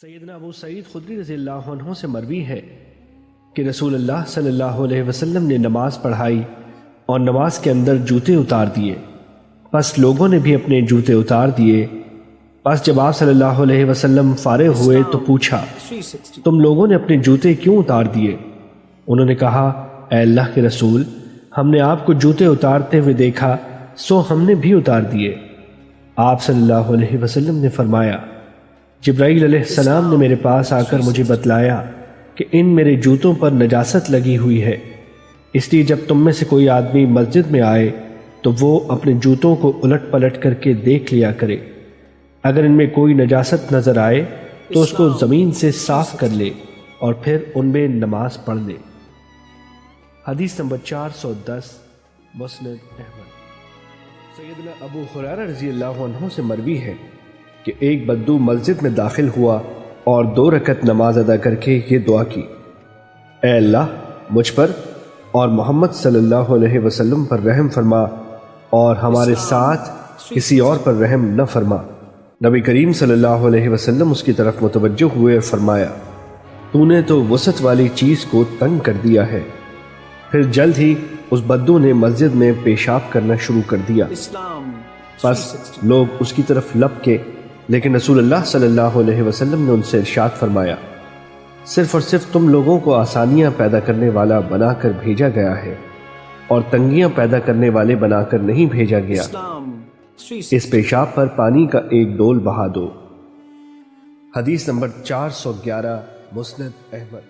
سیدنا ابو سعید خدری رضی اللہ عنہ سے مروی ہے کہ رسول اللہ صلی اللہ علیہ وسلم نے نماز پڑھائی اور نماز کے اندر جوتے اتار دیے، پس لوگوں نے بھی اپنے جوتے اتار دیے۔ پس جب آپ صلی اللہ علیہ وسلم فارغ ہوئے تو پوچھا، تم لوگوں نے اپنے جوتے کیوں اتار دیے؟ انہوں نے کہا، اے اللہ کے رسول، ہم نے آپ کو جوتے اتارتے ہوئے دیکھا سو ہم نے بھی اتار دیے۔ آپ صلی اللہ علیہ وسلم نے فرمایا، جبرائیل علیہ السلام نے میرے پاس آ کر مجھے بتلایا کہ ان میرے جوتوں پر نجاست لگی ہوئی ہے، اس لیے جب تم میں سے کوئی آدمی مسجد میں آئے تو وہ اپنے جوتوں کو الٹ پلٹ کر کے دیکھ لیا کرے، اگر ان میں کوئی نجاست نظر آئے تو اس کو زمین سے صاف کر لے اور پھر ان میں نماز پڑھ لے۔ حدیث نمبر 410 مسند احمد۔ سیدنا ابو ہریرہ رضی اللہ عنہ سے مروی ہے کہ ایک بدو مسجد میں داخل ہوا اور 2 رکعت نماز ادا کر کے یہ دعا کی، اے اللہ مجھ پر اور محمد صلی اللہ علیہ وسلم پر رحم فرما اور ہمارے ساتھ کسی اور پر رحم نہ فرما۔ نبی کریم صلی اللہ علیہ وسلم اس کی طرف متوجہ ہوئے اور فرمایا، تو نے تو وسعت والی چیز کو تنگ کر دیا ہے۔ پھر جلد ہی اس بدو نے مسجد میں پیشاب کرنا شروع کر دیا، پس لوگ اس کی طرف لپ کے، لیکن رسول اللہ صلی اللہ علیہ وسلم نے ان سے ارشاد فرمایا، صرف اور صرف تم لوگوں کو آسانیاں پیدا کرنے والا بنا کر بھیجا گیا ہے اور تنگیاں پیدا کرنے والے بنا کر نہیں بھیجا گیا۔ اس پیشاب پر پانی کا ایک ڈول بہا دو۔ حدیث نمبر 411 مسند احمد۔